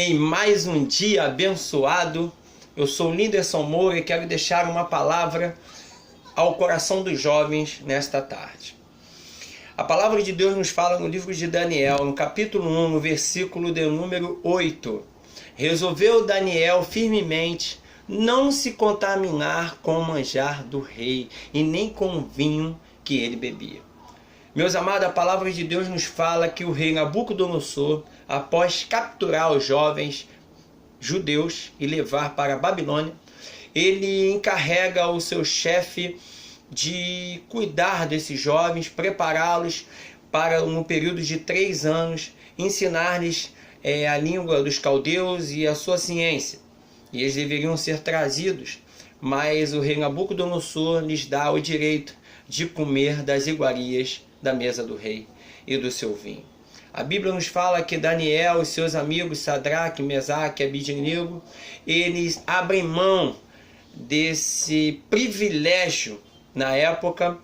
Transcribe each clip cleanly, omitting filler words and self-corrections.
em mais um dia abençoado. Eu sou Linderson Moura e quero deixar uma palavra ao coração dos jovens nesta tarde. A palavra de Deus nos fala no livro de Daniel, no capítulo 1, no versículo de número 8. Resolveu Daniel firmemente não se contaminar com o manjar do rei e nem com o vinho que ele bebia. Meus amados, a palavra de Deus nos fala que o rei Nabucodonosor, após capturar os jovens judeus e levar para a Babilônia, ele encarrega o seu chefe de cuidar desses jovens, prepará-los para um período de 3 anos, ensinar-lhes a língua dos caldeus e a sua ciência. E eles deveriam ser trazidos, mas o rei Nabucodonosor lhes dá o direito de comer das iguarias da mesa do rei e do seu vinho. A Bíblia nos fala que Daniel e seus amigos Sadraque, Mesaque e Abidnego, eles abrem mão desse privilégio na época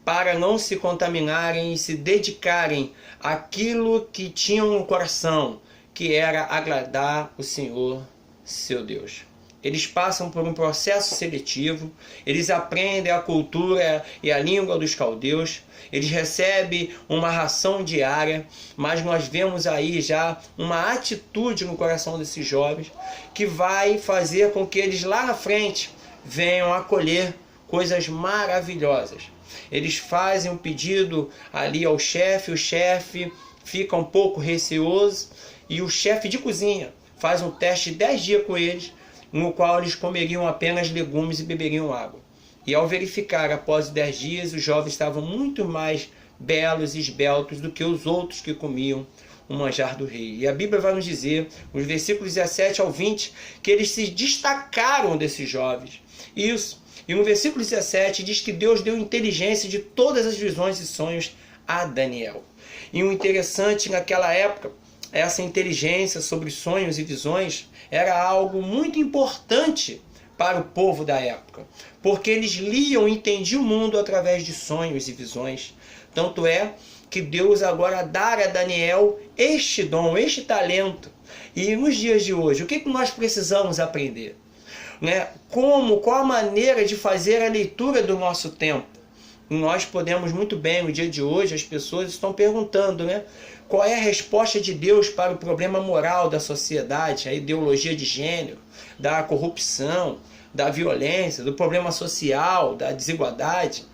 para não se contaminarem e se dedicarem àquilo que tinham no coração, que era agradar o Senhor, seu Deus. Eles passam por um processo seletivo, eles aprendem a cultura e a língua dos caldeus, eles recebem uma ração diária, mas nós vemos aí já uma atitude no coração desses jovens que vai fazer com que eles lá na frente venham a colher coisas maravilhosas. Eles fazem um pedido ali ao chefe, o chefe fica um pouco receoso e o chefe de cozinha faz um teste de 10 dias com eles, no qual eles comeriam apenas legumes e beberiam água. E ao verificar, após 10 dias, os jovens estavam muito mais belos e esbeltos do que os outros que comiam o manjar do rei. E a Bíblia vai nos dizer, nos versículos 17 ao 20, que eles se destacaram desses jovens. Isso. E no versículo 17 diz que Deus deu inteligência de todas as visões e sonhos a Daniel. E o interessante naquela época, essa inteligência sobre sonhos e visões era algo muito importante para o povo da época, porque eles liam e entendiam o mundo através de sonhos e visões. Tanto é que Deus agora dá a Daniel este dom, este talento. E nos dias de hoje, o que nós precisamos aprender? Qual a maneira de fazer a leitura do nosso tempo? Nós podemos muito bem, no dia de hoje, as pessoas estão perguntando, qual é a resposta de Deus para o problema moral da sociedade, a ideologia de gênero, da corrupção, da violência, do problema social, da desigualdade,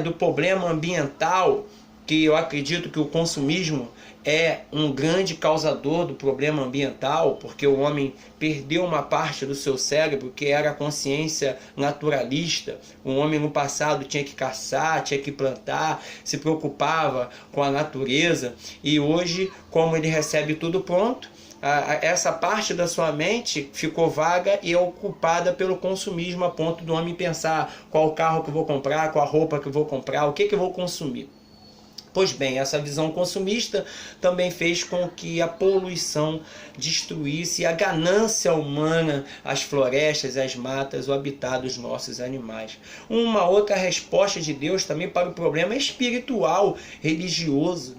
do problema ambiental, que eu acredito que o consumismo é um grande causador do problema ambiental, porque o homem perdeu uma parte do seu cérebro, que era a consciência naturalista. O homem no passado tinha que caçar, tinha que plantar, se preocupava com a natureza, e hoje, como ele recebe tudo pronto, essa parte da sua mente ficou vaga e é ocupada pelo consumismo, a ponto do homem pensar qual carro que eu vou comprar, qual roupa que eu vou comprar, o que eu vou consumir. Pois bem, essa visão consumista também fez com que a poluição destruísse a ganância humana, as florestas, as matas, o habitat dos nossos animais. Uma outra resposta de Deus também para o problema espiritual, religioso,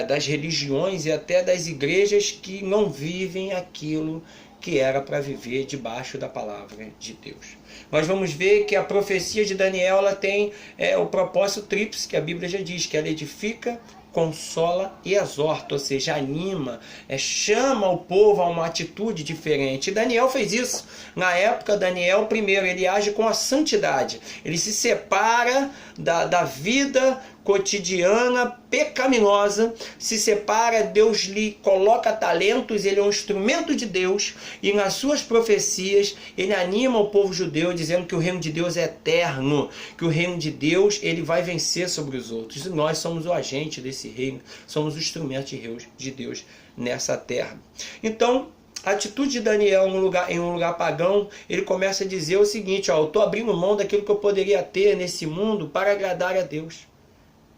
das religiões e até das igrejas que não vivem aquilo que era para viver debaixo da palavra de Deus. Nós vamos ver que a profecia de Daniel ela tem o propósito tríplice, que a Bíblia já diz, que ela edifica, consola e exorta, ou seja, anima, chama o povo a uma atitude diferente. E Daniel fez isso. Na época, Daniel, primeiro, ele age com a santidade. Ele se separa da vida cotidiana, pecaminosa, se separa, Deus lhe coloca talentos, ele é um instrumento de Deus, e nas suas profecias, ele anima o povo judeu, dizendo que o reino de Deus é eterno, que o reino de Deus ele vai vencer sobre os outros, e nós somos o agente desse reino, somos o instrumento de Deus nessa terra. Então, a atitude de Daniel em um lugar pagão, ele começa a dizer o seguinte, eu estou abrindo mão daquilo que eu poderia ter nesse mundo para agradar a Deus.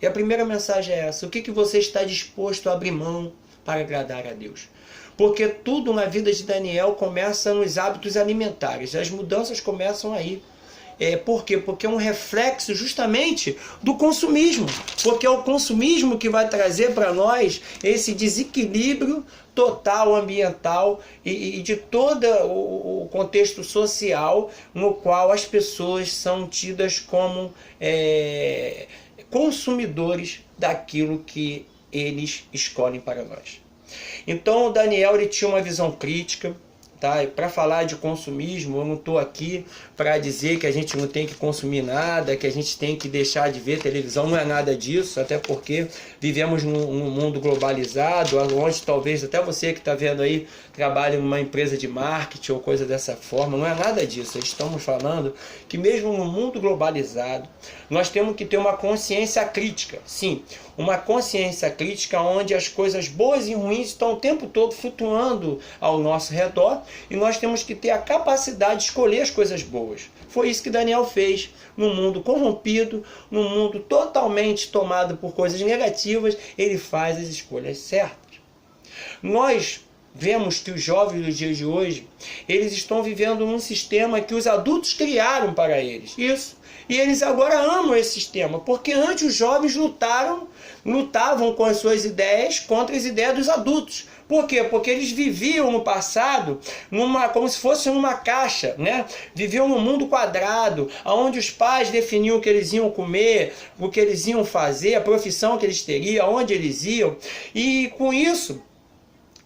E a primeira mensagem é essa, o que você está disposto a abrir mão para agradar a Deus? Porque tudo na vida de Daniel começa nos hábitos alimentares, as mudanças começam aí. Por quê? Porque é um reflexo justamente do consumismo. Porque é o consumismo que vai trazer para nós esse desequilíbrio total ambiental e de todo o contexto social no qual as pessoas são tidas como consumidores daquilo que eles escolhem para nós. Então o Daniel ele tinha uma visão crítica. Tá? Para falar de consumismo, eu não estou aqui para dizer que a gente não tem que consumir nada, que a gente tem que deixar de ver televisão, não é nada disso, até porque vivemos num mundo globalizado, onde talvez até você que está vendo aí trabalhe numa empresa de marketing ou coisa dessa forma, não é nada disso. Estamos falando que mesmo no mundo globalizado, nós temos que ter uma consciência crítica, sim, uma consciência crítica onde as coisas boas e ruins estão o tempo todo flutuando ao nosso redor e nós temos que ter a capacidade de escolher as coisas boas. Foi isso que Daniel fez. Num mundo corrompido, num mundo totalmente tomado por coisas negativas, ele faz as escolhas certas. Nós vemos que os jovens dos dias de hoje, eles estão vivendo num sistema que os adultos criaram para eles. Isso. E eles agora amam esse sistema, porque antes os jovens lutavam com as suas ideias contra as ideias dos adultos. Por quê? Porque eles viviam no passado como se fosse numa caixa, né? Viviam num mundo quadrado, onde os pais definiam o que eles iam comer, o que eles iam fazer, a profissão que eles teriam, aonde eles iam. E com isso,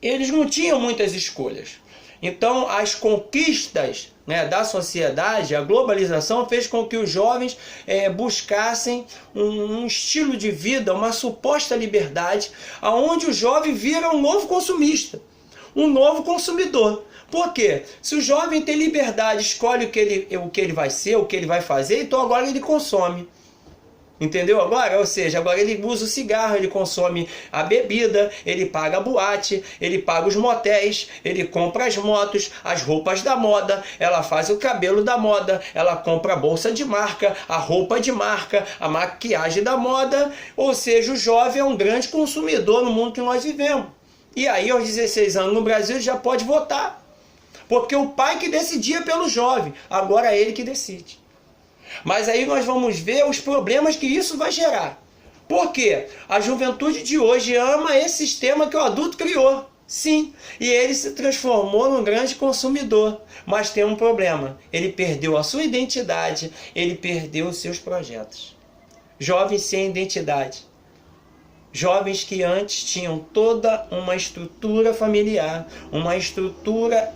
eles não tinham muitas escolhas. Então, as conquistas, né, da sociedade, a globalização fez com que os jovens buscassem um estilo de vida, uma suposta liberdade, onde o jovem vira um novo consumista, um novo consumidor. Por quê? Se o jovem tem liberdade, escolhe o que ele vai ser, o que ele vai fazer, então agora ele consome. Entendeu agora? Ou seja, agora ele usa o cigarro, ele consome a bebida, ele paga a boate, ele paga os motéis, ele compra as motos, as roupas da moda, ela faz o cabelo da moda, ela compra a bolsa de marca, a roupa de marca, a maquiagem da moda. Ou seja, o jovem é um grande consumidor no mundo que nós vivemos. E aí, aos 16 anos no Brasil, ele já pode votar. Porque o pai que decidia pelo jovem, agora é ele que decide. Mas aí nós vamos ver os problemas que isso vai gerar. Por quê? A juventude de hoje ama esse sistema que o adulto criou. Sim, e ele se transformou num grande consumidor. Mas tem um problema. Ele perdeu a sua identidade, ele perdeu os seus projetos. Jovens sem identidade. Jovens que antes tinham toda uma estrutura familiar, uma estrutura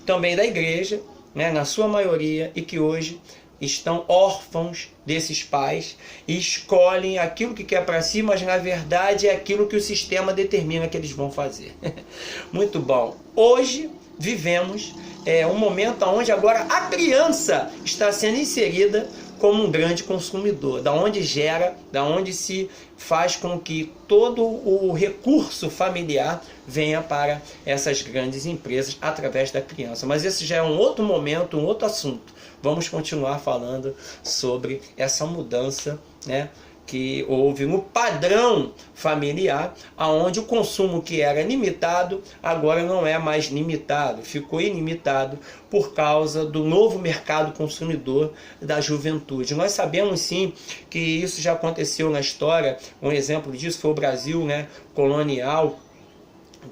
também da igreja, né, na sua maioria, e que hoje estão órfãos desses pais e escolhem aquilo que quer para si, mas na verdade é aquilo que o sistema determina que eles vão fazer. Muito bom. Hoje vivemos um momento onde agora a criança está sendo inserida como um grande consumidor, da onde se faz com que todo o recurso familiar venha para essas grandes empresas através da criança. Mas esse já é um outro momento, um outro assunto. Vamos continuar falando sobre essa mudança, né, que houve no padrão familiar, onde o consumo que era limitado, agora não é mais limitado, ficou ilimitado por causa do novo mercado consumidor da juventude. Nós sabemos sim que isso já aconteceu na história, um exemplo disso foi o Brasil, né, colonial,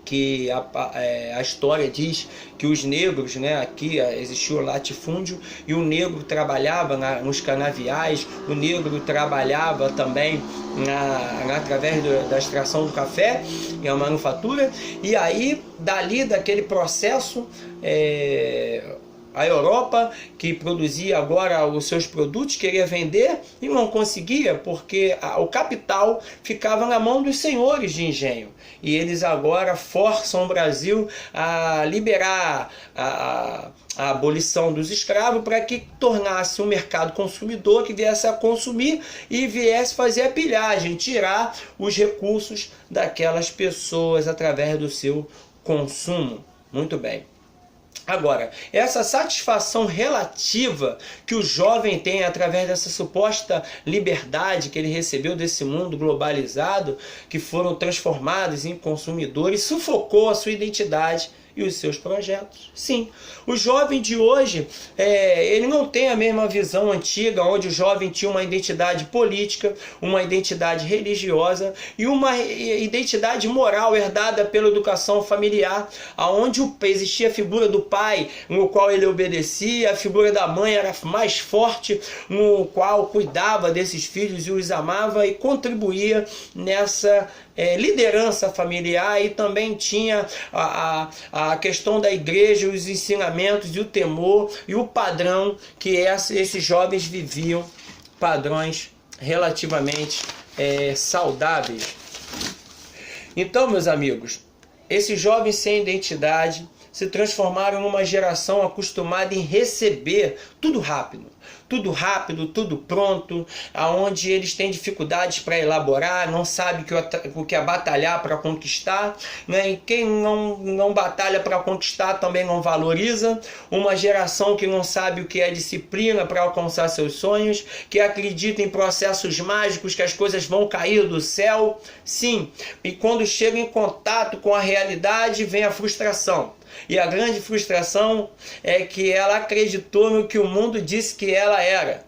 que a história diz que os negros, né, aqui existia o latifúndio e o negro trabalhava nos canaviais, o negro trabalhava também através da extração do café e a manufatura, e aí daquele processo a Europa, que produzia agora os seus produtos, queria vender e não conseguia, porque o capital ficava na mão dos senhores de engenho. E eles agora forçam o Brasil a liberar a abolição dos escravos para que tornasse um mercado consumidor que viesse a consumir e viesse fazer a pilhagem, tirar os recursos daquelas pessoas através do seu consumo. Muito bem. Agora, essa satisfação relativa que o jovem tem através dessa suposta liberdade que ele recebeu desse mundo globalizado, que foram transformados em consumidores, sufocou a sua identidade e os seus projetos. Sim, o jovem de hoje, ele não tem a mesma visão antiga, onde o jovem tinha uma identidade política, uma identidade religiosa e uma identidade moral herdada pela educação familiar, onde existia a figura do pai, no qual ele obedecia, a figura da mãe era mais forte, no qual cuidava desses filhos e os amava e contribuía nessa liderança familiar, e também tinha a questão da igreja, os ensinamentos e o temor e o padrão que esses jovens viviam, padrões relativamente saudáveis. Então, meus amigos, esses jovens sem identidade se transformaram numa geração acostumada em receber tudo rápido, tudo pronto, aonde eles têm dificuldades para elaborar, não sabe o que é batalhar para conquistar, né? E quem não batalha para conquistar também não valoriza. Uma geração que não sabe o que é disciplina para alcançar seus sonhos, que acredita em processos mágicos, que as coisas vão cair do céu. Sim, e quando chega em contato com a realidade, vem a frustração. E a grande frustração é que ela acreditou no que o mundo disse que ela era.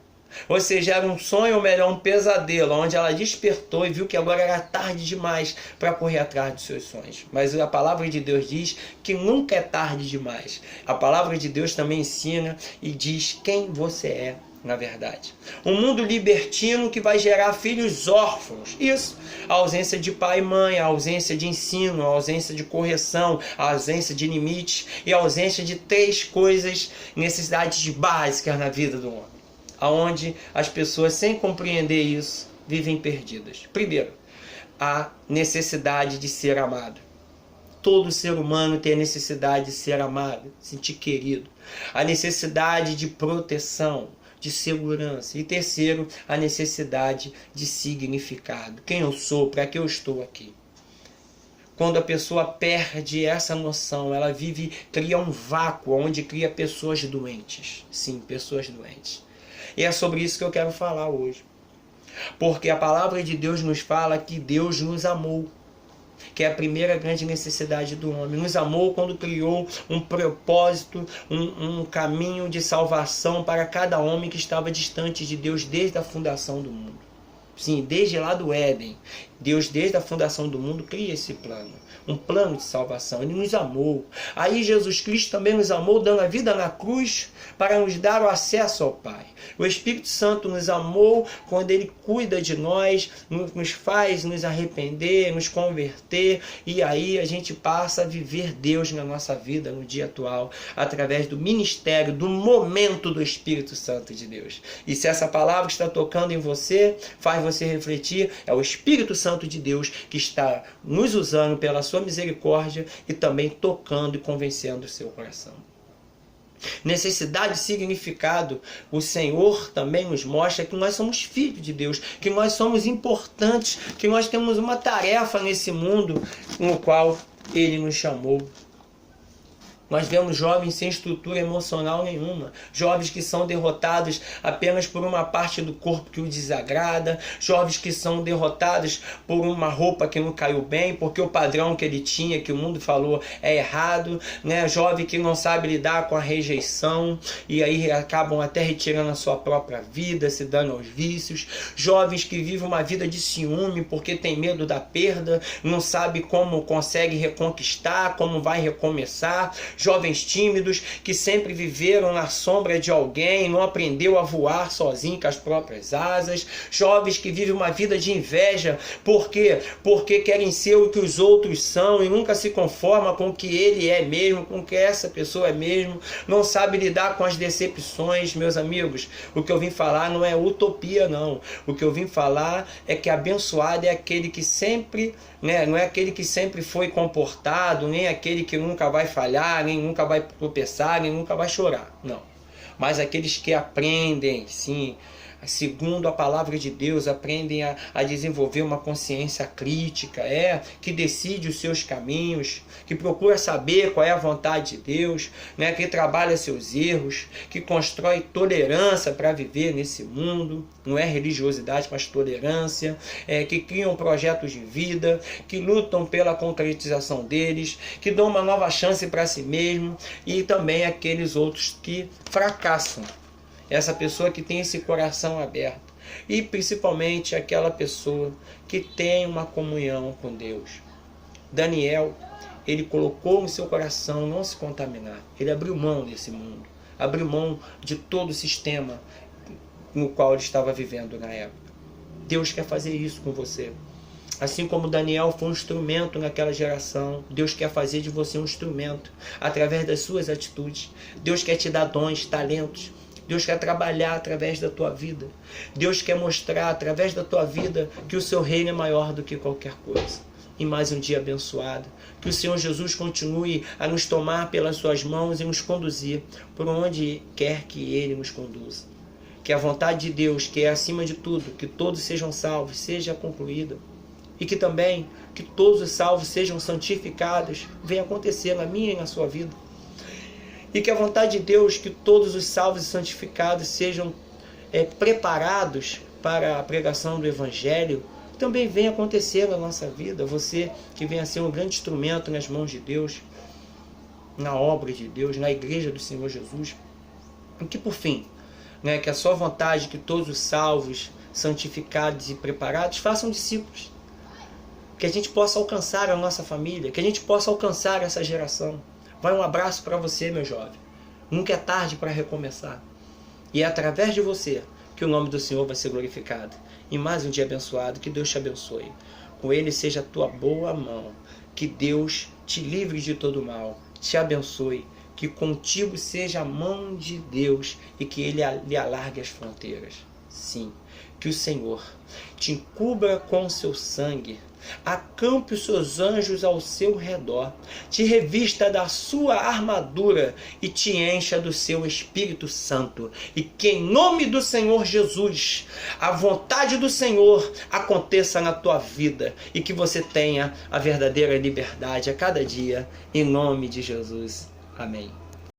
Ou seja, era um sonho, ou melhor, um pesadelo, onde ela despertou e viu que agora era tarde demais para correr atrás dos seus sonhos. Mas a palavra de Deus diz que nunca é tarde demais. A palavra de Deus também ensina e diz quem você é, na verdade. Um mundo libertino que vai gerar filhos órfãos. Isso. A ausência de pai e mãe, a ausência de ensino, a ausência de correção, a ausência de limites e a ausência de 3 coisas, necessidades básicas na vida do homem. Aonde as pessoas, sem compreender isso, vivem perdidas. Primeiro, a necessidade de ser amado. Todo ser humano tem a necessidade de ser amado, sentir querido. A necessidade de proteção, de segurança. E terceiro, a necessidade de significado. Quem eu sou? Para que eu estou aqui? Quando a pessoa perde essa noção, ela cria um vácuo, onde cria pessoas doentes. Sim, pessoas doentes. E é sobre isso que eu quero falar hoje. Porque a palavra de Deus nos fala que Deus nos amou, que é a primeira grande necessidade do homem. Nos amou quando criou um propósito, um caminho de salvação para cada homem que estava distante de Deus desde a fundação do mundo. Sim, desde lá do Éden, Deus desde a fundação do mundo cria esse plano. Um plano de salvação. Ele nos amou. Aí Jesus Cristo também nos amou, dando a vida na cruz para nos dar o acesso ao Pai. O Espírito Santo nos amou quando Ele cuida de nós, nos faz nos arrepender, nos converter, e aí a gente passa a viver Deus na nossa vida no dia atual, através do ministério, do momento do Espírito Santo de Deus. E se essa palavra está tocando em você, faz você refletir, é o Espírito Santo de Deus que está nos usando pela sua misericórdia e também tocando e convencendo o seu coração. Necessidade de significado. O Senhor também nos mostra que nós somos filhos de Deus, que nós somos importantes, que nós temos uma tarefa nesse mundo no qual Ele nos chamou. Nós vemos jovens sem estrutura emocional nenhuma, jovens que são derrotados apenas por uma parte do corpo que o desagrada, jovens que são derrotados por uma roupa que não caiu bem, porque o padrão que ele tinha, que o mundo falou, é errado, né? Jovem que não sabe lidar com a rejeição e aí acabam até retirando a sua própria vida, se dando aos vícios, jovens que vivem uma vida de ciúme porque tem medo da perda, não sabe como consegue reconquistar, como vai recomeçar, jovens tímidos que sempre viveram na sombra de alguém, não aprendeu a voar sozinho com as próprias asas, jovens que vivem uma vida de inveja, por quê? Porque querem ser o que os outros são e nunca se conforma com o que ele é mesmo, com o que essa pessoa é mesmo, não sabe lidar com as decepções. Meus amigos, o que eu vim falar não é utopia não, o que eu vim falar é que abençoado é aquele que sempre, né, não é aquele que sempre foi comportado, nem aquele que nunca vai falhar, nem nunca vai tropeçar, nem nunca vai chorar, não. Mas aqueles que aprendem, sim, segundo a palavra de Deus, aprendem a desenvolver uma consciência crítica, que decide os seus caminhos, que procura saber qual é a vontade de Deus, que trabalha seus erros, que constrói tolerância para viver nesse mundo, não é religiosidade, mas tolerância, que criam projetos de vida, que lutam pela concretização deles, que dão uma nova chance para si mesmo, e também aqueles outros que fracassam. Essa pessoa que tem esse coração aberto. E principalmente aquela pessoa que tem uma comunhão com Deus. Daniel, ele colocou no seu coração não se contaminar. Ele abriu mão desse mundo. Abriu mão de todo o sistema no qual ele estava vivendo na época. Deus quer fazer isso com você. Assim como Daniel foi um instrumento naquela geração, Deus quer fazer de você um instrumento através das suas atitudes. Deus quer te dar dons, talentos. Deus quer trabalhar através da tua vida. Deus quer mostrar através da tua vida que o seu reino é maior do que qualquer coisa. E mais um dia abençoado. Que o Senhor Jesus continue a nos tomar pelas suas mãos e nos conduzir por onde quer que Ele nos conduza. Que a vontade de Deus, que é acima de tudo, que todos sejam salvos, seja concluída. E que também que todos os salvos sejam santificados, venha acontecer na minha e na sua vida. E que a vontade de Deus, que todos os salvos e santificados sejam preparados para a pregação do Evangelho, também venha acontecer na nossa vida. Você que venha ser um grande instrumento nas mãos de Deus, na obra de Deus, na igreja do Senhor Jesus. E que por fim, que a sua vontade, que todos os salvos, santificados e preparados façam discípulos. Que a gente possa alcançar a nossa família, que a gente possa alcançar essa geração. Vai um abraço para você, meu jovem. Nunca é tarde para recomeçar. E é através de você que o nome do Senhor vai ser glorificado. E mais um dia abençoado, que Deus te abençoe. Com Ele seja a tua boa mão. Que Deus te livre de todo mal. Te abençoe. Que contigo seja a mão de Deus e que Ele lhe alargue as fronteiras. Sim, que o Senhor te encubra com o seu sangue, acampe os seus anjos ao seu redor, te revista da sua armadura e te encha do seu Espírito Santo. E que em nome do Senhor Jesus, a vontade do Senhor aconteça na tua vida e que você tenha a verdadeira liberdade a cada dia, em nome de Jesus. Amém.